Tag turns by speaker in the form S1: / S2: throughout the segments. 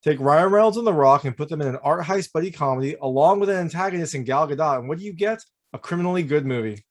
S1: Take Ryan Reynolds and The Rock and put them in an art heist buddy comedy along with an antagonist in Gal Gadot, and what do you get? A criminally good movie.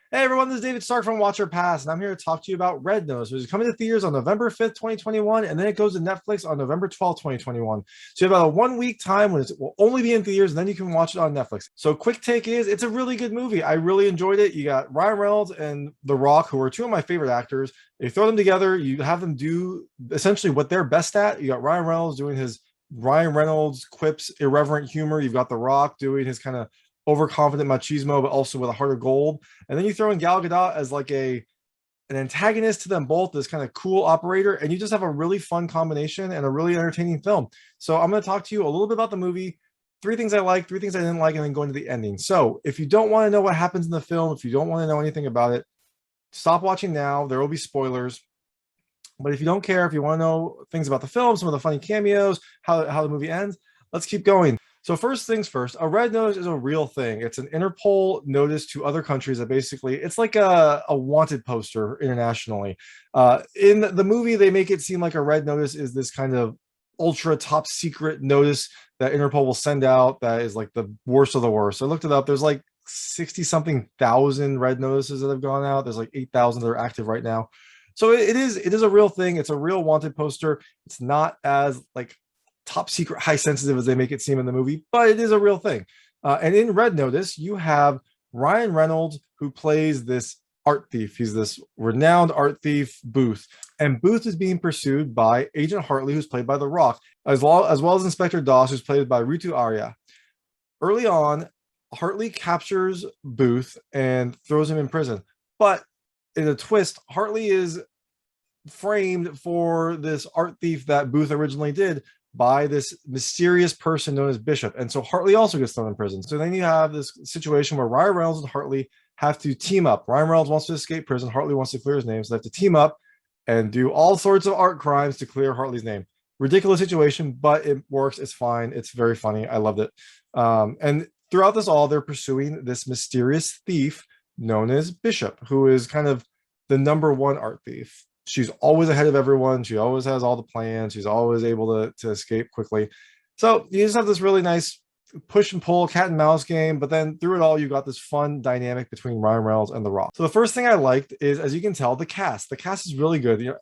S1: Hey everyone, this is David Stark from Watcher Pass, and I'm here to talk to you about Red Notice, which is coming to theaters on November 5th, 2021, and then it goes to Netflix on November 12th, 2021. So you have about a 1 week time when it will only be in theaters, and then you can watch it on Netflix. So quick take is, it's a really good movie. I really enjoyed it. You got Ryan Reynolds and The Rock, who are two of my favorite actors. You throw them together, you have them do essentially what they're best at. You got Ryan Reynolds doing his Ryan Reynolds quips, irreverent humor. You've got The Rock doing his kind of overconfident machismo, but also with a heart of gold. And then you throw in Gal Gadot as like an antagonist to them both, this kind of cool operator, and you just have a really fun combination and a really entertaining film. So I'm going to talk to you a little bit about the movie, three things I liked, three things I didn't like, and then go into the ending. So if you don't want to know what happens in the film, if you don't want to know anything about it, stop watching now. There will be spoilers. But if you don't care, if you want to know things about the film, some of the funny cameos, how the movie ends, let's keep going. So first things first, a red notice is a real thing. It's an Interpol notice to other countries that basically, it's like a wanted poster internationally. In the movie, they make it seem like a red notice is this kind of ultra top secret notice that Interpol will send out that is like the worst of the worst. So I looked it up. There's like 60 something thousand red notices that have gone out. There's like 8,000 that are active right now. So it is a real thing. It's a real wanted poster. It's not as like top secret high sensitive as they make it seem in the movie, but it is a real thing. And in Red Notice, you have Ryan Reynolds, who plays this art thief. He's this renowned art thief, Booth. And Booth is being pursued by Agent Hartley, who's played by The Rock, as well as Inspector Doss, who's played by Ritu Arya. Early on, Hartley captures Booth and throws him in prison. But in a twist, Hartley is framed for this art thief that Booth originally did by this mysterious person known as Bishop. And so Hartley also gets thrown in prison. So then you have this situation where Ryan Reynolds and Hartley have to team up. Ryan Reynolds wants to escape prison. Hartley wants to clear his name. So they have to team up and do all sorts of art crimes to clear Hartley's name. Ridiculous situation, but it works. It's fine. It's very funny. I loved it. And throughout this all, they're pursuing this mysterious thief known as Bishop, who is kind of the #1 art thief. She's always ahead of everyone. She always has all the plans. She's always able to escape quickly. So you just have this really nice push and pull cat and mouse game, but then through it all, you got this fun dynamic between Ryan Reynolds and The Rock. So the first thing I liked is, as you can tell, the cast. The cast is really good. You know,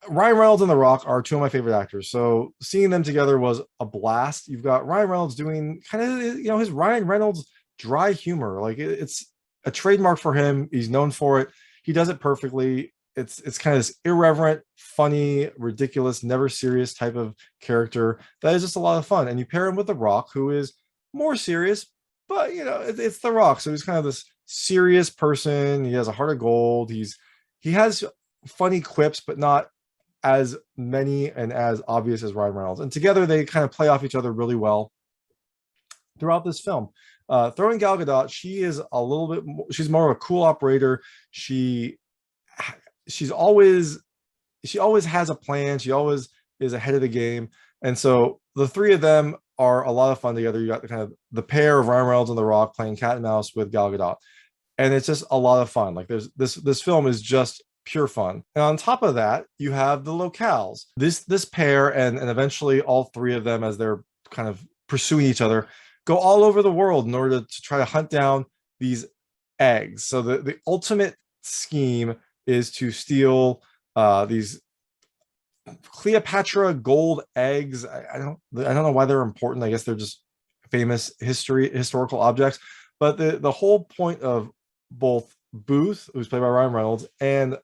S1: Ryan Reynolds and The Rock are two of my favorite actors. So seeing them together was a blast. You've got Ryan Reynolds doing kind of, you know, his Ryan Reynolds dry humor. Like it's a trademark for him. He's known for it. He does it perfectly. It's kind of this irreverent, funny, ridiculous, never serious type of character that is just a lot of fun. And you pair him with The Rock, who is more serious, but you know, it's The Rock. So he's kind of this serious person. He has a heart of gold. He has funny quips, but not as many and as obvious as Ryan Reynolds. And together they kind of play off each other really well throughout this film. Throwing Gal Gadot, she's more of a cool operator. She always has a plan. She always is ahead of the game. And so the three of them are a lot of fun together. You got the kind of the pair of Ryan Reynolds and The Rock playing cat and mouse with Gal Gadot. And it's just a lot of fun. Like this film is just pure fun. And on top of that, you have the locales. This pair and eventually all three of them, as they're kind of pursuing each other, go all over the world in order to try to hunt down these eggs. So the ultimate scheme is to steal these Cleopatra gold eggs. I don't know why they're important. I guess they're just famous historical objects. But the whole point of both Booth, who's played by Ryan Reynolds, and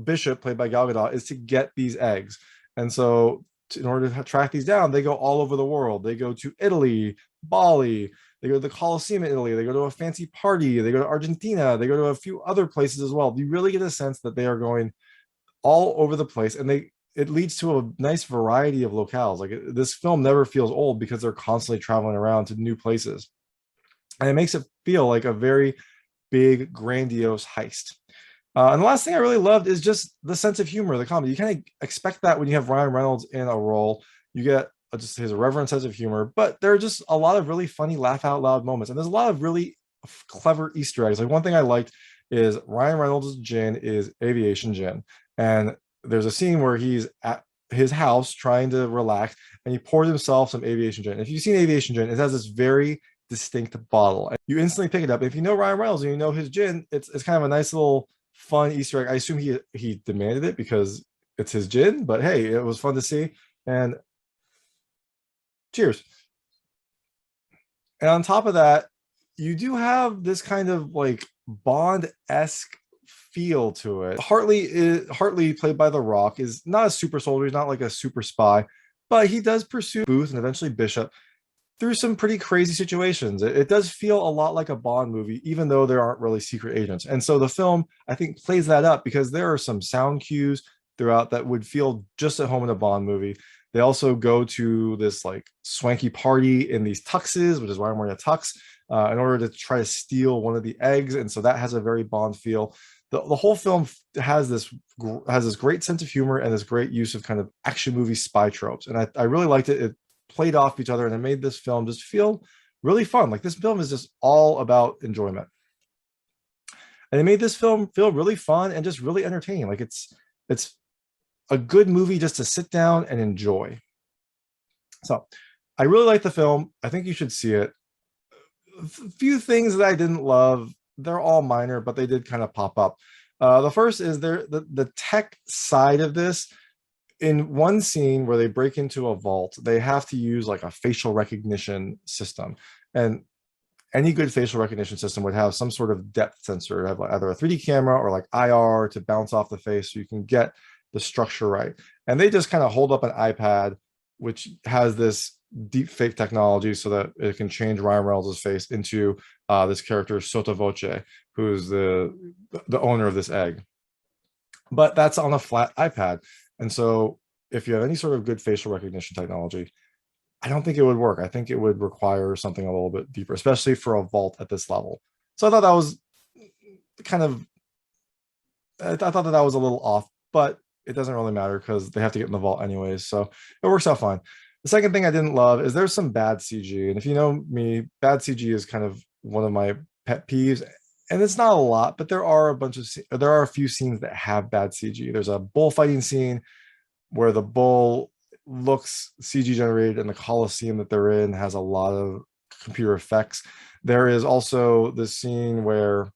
S1: Bishop, played by Gal Gadot, is to get these eggs. And so in order to track these down, they go all over the world. They go to Italy, Bali, they go to the Colosseum in Italy, they go to a fancy party, they go to Argentina, they go to a few other places as well. You really get a sense that they are going all over the place, and it leads to a nice variety of locales. Like this film never feels old because they're constantly traveling around to new places. And it makes it feel like a very big, grandiose heist. And the last thing I really loved is just the sense of humor, the comedy. You kind of expect that when you have Ryan Reynolds in a role. You get just his irreverent sense of humor, but there are just a lot of really funny laugh out loud moments, and there's a lot of really clever Easter eggs. Like one thing I liked is Ryan Reynolds' gin is aviation gin, and there's a scene where he's at his house trying to relax, and he pours himself some aviation gin. If you've seen aviation gin, it has this very distinct bottle, and you instantly pick it up. If you know Ryan Reynolds and you know his gin, it's kind of a nice little fun Easter egg. I assume he demanded it because it's his gin, but hey, it was fun to see. And cheers. And on top of that, you do have this kind of like Bond-esque feel to it. Hartley, played by The Rock, is not a super soldier, he's not like a super spy, but he does pursue Booth and eventually Bishop through some pretty crazy situations. It does feel a lot like a Bond movie, even though there aren't really secret agents. And so the film, I think, plays that up because there are some sound cues throughout that would feel just at home in a Bond movie. They also go to this like swanky party in these tuxes, which is why I'm wearing a tux, in order to try to steal one of the eggs. And so that has a very Bond feel. The whole film has this great sense of humor and this great use of kind of action movie spy tropes. And I really liked it. It played off each other and it made this film just feel really fun. Like this film is just all about enjoyment. And it made this film feel really fun and just really entertaining. Like it's a good movie just to sit down and enjoy. So I really like the film. I think you should see it. A few things that I didn't love, they're all minor, but they did kind of pop up. The first is the tech side of this. In one scene where they break into a vault, they have to use like a facial recognition system. And any good facial recognition system would have some sort of depth sensor, have either a 3D camera or like IR to bounce off the face so you can get the structure right. And they just kind of hold up an iPad, which has this deep fake technology so that it can change Ryan Reynolds' face into this character, Sotto Voce, who's the owner of this egg. But that's on a flat iPad. And so if you have any sort of good facial recognition technology, I don't think it would work. I think it would require something a little bit deeper, especially for a vault at this level. So I thought that was I thought that was a little off, but it doesn't really matter because they have to get in the vault anyways. So it works out fine. The second thing I didn't love is there's some bad CG. And if you know me, bad CG is kind of one of my pet peeves. And it's not a lot, but there are a few scenes that have bad CG. There's a bullfighting scene where the bull looks CG generated, and the Coliseum that they're in has a lot of computer effects. There is also the scene where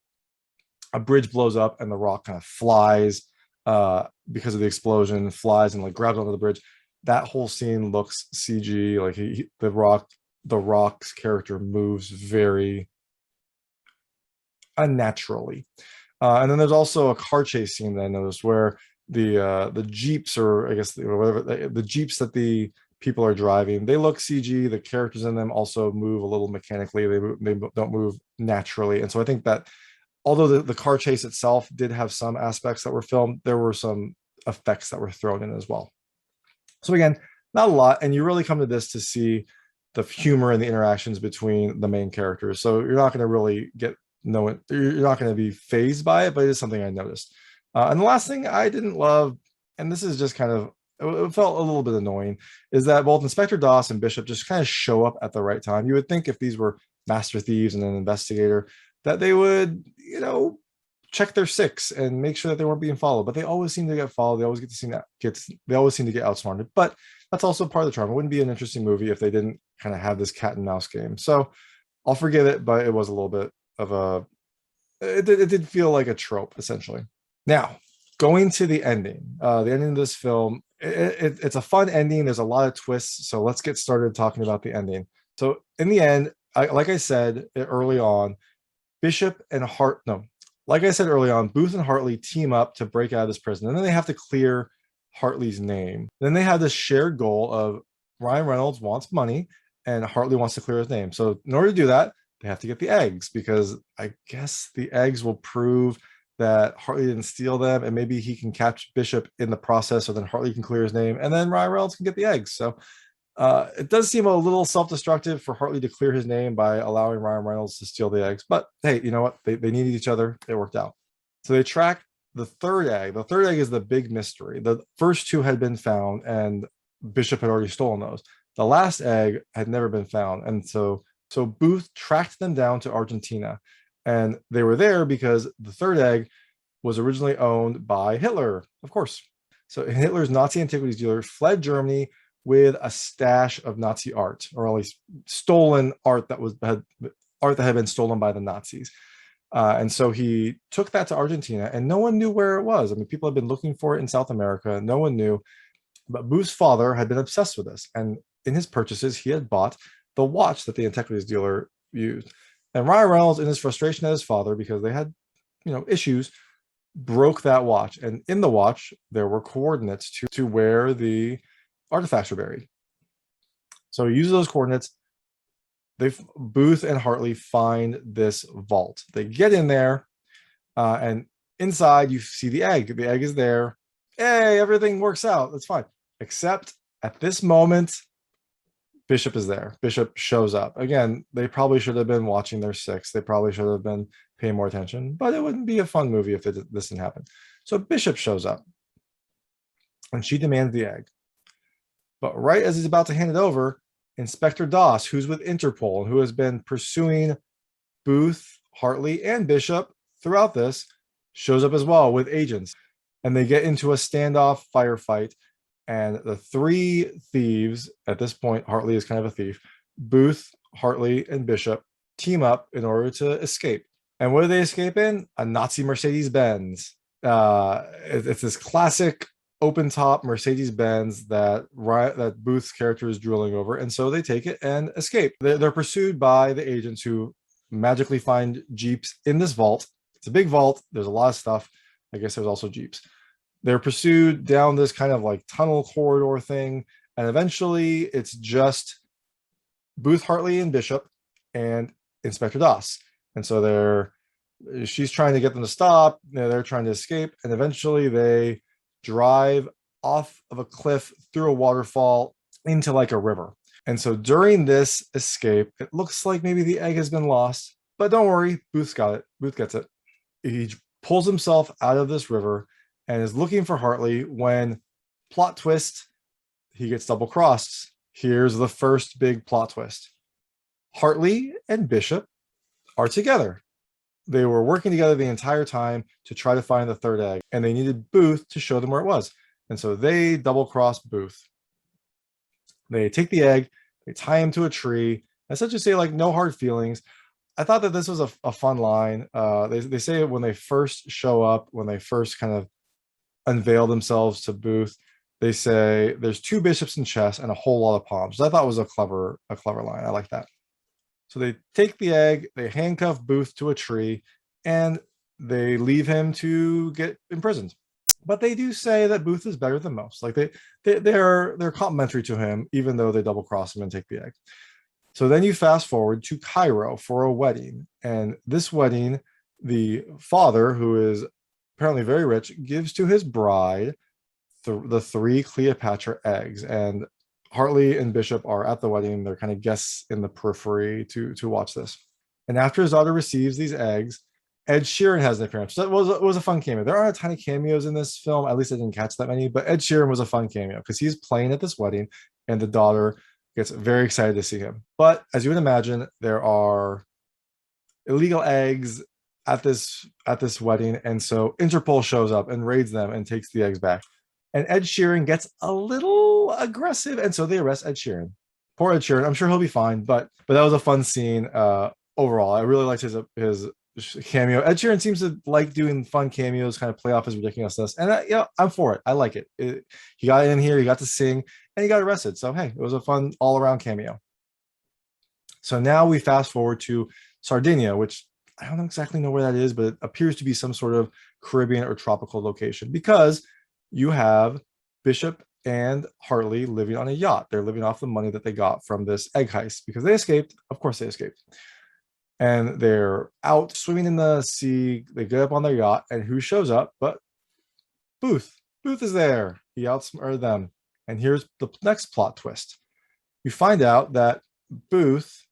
S1: a bridge blows up and the Rock kind of flies because of the explosion, flies and like grabs onto the bridge. That whole scene looks CG. Like the Rock's character moves very unnaturally. And then there's also a car chase scene that I noticed where the Jeeps, or I guess whatever the Jeeps that the people are driving, they look CG. The characters in them also move a little mechanically. They don't move naturally. And so I think that although the car chase itself did have some aspects that were filmed, there were some effects that were thrown in as well. So again, not a lot. And you really come to this to see the humor and the interactions between the main characters. So you're not going to really you're not going to be fazed by it, but it is something I noticed. And the last thing I didn't love, and this is just kind of, it felt a little bit annoying, is that both Inspector Doss and Bishop just kind of show up at the right time. You would think if these were master thieves and an investigator, that they would, check their six and make sure that they weren't being followed. But they always seem to get followed. They always they always seem to get outsmarted. But that's also part of the charm. It wouldn't be an interesting movie if they didn't kind of have this cat and mouse game. So I'll forgive it, but it was a little bit of it did feel like a trope, essentially. Now, going to the ending. The ending of this film, it's a fun ending. There's a lot of twists. So let's get started talking about the ending. So in the end, like I said early on, Booth and Hartley team up to break out of this prison. And then they have to clear Hartley's name. Then they have this shared goal of Ryan Reynolds wants money and Hartley wants to clear his name. So in order to do that, they have to get the eggs, because I guess the eggs will prove that Hartley didn't steal them, and maybe he can catch Bishop in the process, so then Hartley can clear his name, and then Ryan Reynolds can get the eggs. So it does seem a little self-destructive for Hartley to clear his name by allowing Ryan Reynolds to steal the eggs. But hey, you know what? They needed each other. It worked out. So they track the third egg. The third egg is the big mystery. The first two had been found, and Bishop had already stolen those. The last egg had never been found. And so Booth tracked them down to Argentina. And they were there because the third egg was originally owned by Hitler, of course. So Hitler's Nazi antiquities dealer fled Germany with a stash of Nazi art, or at least stolen art that had been stolen by the Nazis. And so he took that to Argentina, and no one knew where it was. I mean, people had been looking for it in South America. No one knew. But Booth's father had been obsessed with this. And in his purchases, he had bought the watch that the antiquities dealer used. And Ryan Reynolds, in his frustration at his father, because they had, issues, broke that watch. And in the watch, there were coordinates to where the artifacts were buried. So he uses those coordinates. Booth and Hartley find this vault. They get in there, and inside you see the egg. The egg is there. Hey, everything works out. That's fine. Except at this moment, Bishop is there. Bishop shows up. Again, they probably should have been watching their six. They probably should have been paying more attention, but it wouldn't be a fun movie if this didn't happen. So Bishop shows up, and she demands the egg. But right as he's about to hand it over, Inspector Doss, who's with Interpol and who has been pursuing Booth, Hartley, and Bishop throughout this, shows up as well with agents. And they get into a standoff firefight. And the three thieves, at this point, Hartley is kind of a thief, Booth, Hartley, and Bishop team up in order to escape. And what do they escape in? A Nazi Mercedes-Benz. It's this classic open-top Mercedes-Benz that Booth's character is drooling over. And so they take it and escape. They're pursued by the agents who magically find Jeeps in this vault. It's a big vault. There's a lot of stuff. I guess there's also Jeeps. They're pursued down this kind of like tunnel corridor thing. And eventually it's just Booth, Hartley, and Bishop and Inspector Doss. And so she's trying to get them to stop. They're trying to escape. And eventually they drive off of a cliff through a waterfall into like a river. And so during this escape, it looks like maybe the egg has been lost, but don't worry, Booth's got it. Booth gets it. He pulls himself out of this river and is looking for Hartley when, plot twist, he gets double crossed. Here's the first big plot twist. Hartley and Bishop are together. They were working together the entire time to try to find the third egg, and they needed Booth to show them where it was. And so they double-cross Booth. They take the egg, they tie him to a tree, essentially say like no hard feelings. I thought that this was a fun line. They say it when they first show up, when they first kind of unveil themselves to Booth. They say there's 2 bishops in chess and a whole lot of pawns. So I thought it was a clever line. I like that. So they take the egg, they handcuff Booth to a tree, and they leave him to get imprisoned. But they do say that Booth is better than most. Like they're complimentary to him, even though they double cross him and take the egg. So then you fast forward to Cairo for a wedding. And this wedding, the father, who is apparently very rich, gives to his bride the 3 Cleopatra eggs. And Hartley and Bishop are at the wedding. They're kind of guests in the periphery to watch this. And after his daughter receives these eggs, Ed Sheeran has an appearance. So it was a fun cameo. There aren't a ton of cameos in this film. At least I didn't catch that many. But Ed Sheeran was a fun cameo because he's playing at this wedding, and the daughter gets very excited to see him. But as you would imagine, there are illegal eggs at this wedding, and so Interpol shows up and raids them and takes the eggs back. And Ed Sheeran gets a little aggressive, and so they arrest Ed Sheeran. Poor Ed Sheeran. I'm sure he'll be fine, but that was a fun scene overall. I really liked his cameo. Ed Sheeran seems to like doing fun cameos, kind of play off his ridiculousness, and I'm for it. I like it. He got in here, he got to sing, and he got arrested. So hey, it was a fun all-around cameo. So now we fast forward to Sardinia, which I don't exactly know where that is, but it appears to be some sort of Caribbean or tropical location, because you have Bishop and Hartley living on a yacht. They're living off the money that they got from this egg heist because they escaped. Of course they escaped. And they're out swimming in the sea. They get up on their yacht, and who shows up but Booth. Booth is there. He outsmarted them. And here's the next plot twist. We find out that Booth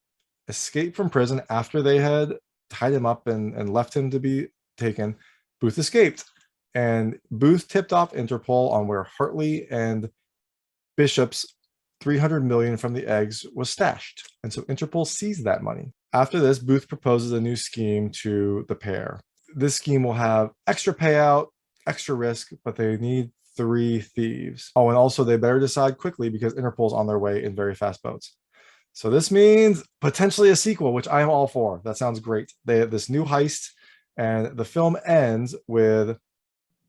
S1: escaped from prison after they had tied him up and left him to be taken. Booth escaped. And Booth tipped off Interpol on where Hartley and Bishop's 300 million from the eggs was stashed, and so Interpol seized that money. After this, Booth proposes a new scheme to the pair. This scheme will have extra payout, extra risk, but they need 3 thieves. Oh, and also they better decide quickly because Interpol's on their way in very fast boats. So this means potentially a sequel, which I am all for. That sounds great. They have this new heist, and the film ends with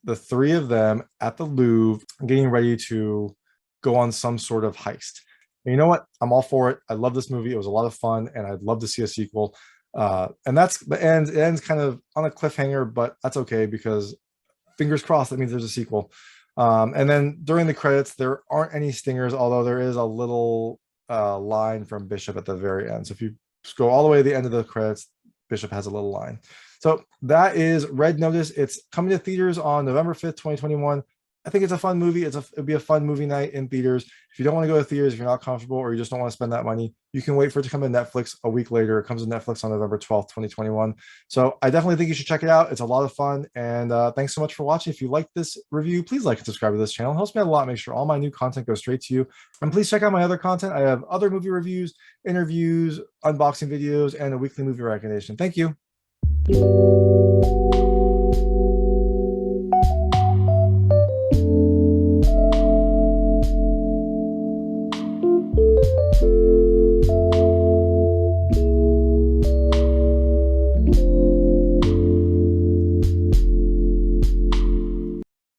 S1: the 3 of them at the Louvre getting ready to go on some sort of heist. And you know what? I'm all for it. I love this movie. It was a lot of fun, and I'd love to see a sequel. And that's the end. It ends kind of on a cliffhanger, but that's okay because fingers crossed, that means there's a sequel. And then during the credits, there aren't any stingers, although there is a little line from Bishop at the very end. So if you go all the way to the end of the credits, Bishop has a little line. So that is Red Notice. It's coming to theaters on November 5th, 2021. I think it's a fun movie. It'd be a fun movie night in theaters. If you don't want to go to theaters, if you're not comfortable, or you just don't want to spend that money, you can wait for it to come to Netflix a week later. It comes to Netflix on November 12th, 2021. So I definitely think you should check it out. It's a lot of fun. And thanks so much for watching. If you like this review, please like and subscribe to this channel. It helps me out a lot. Make sure all my new content goes straight to you. And please check out my other content. I have other movie reviews, interviews, unboxing videos, and a weekly movie recommendation. Thank you.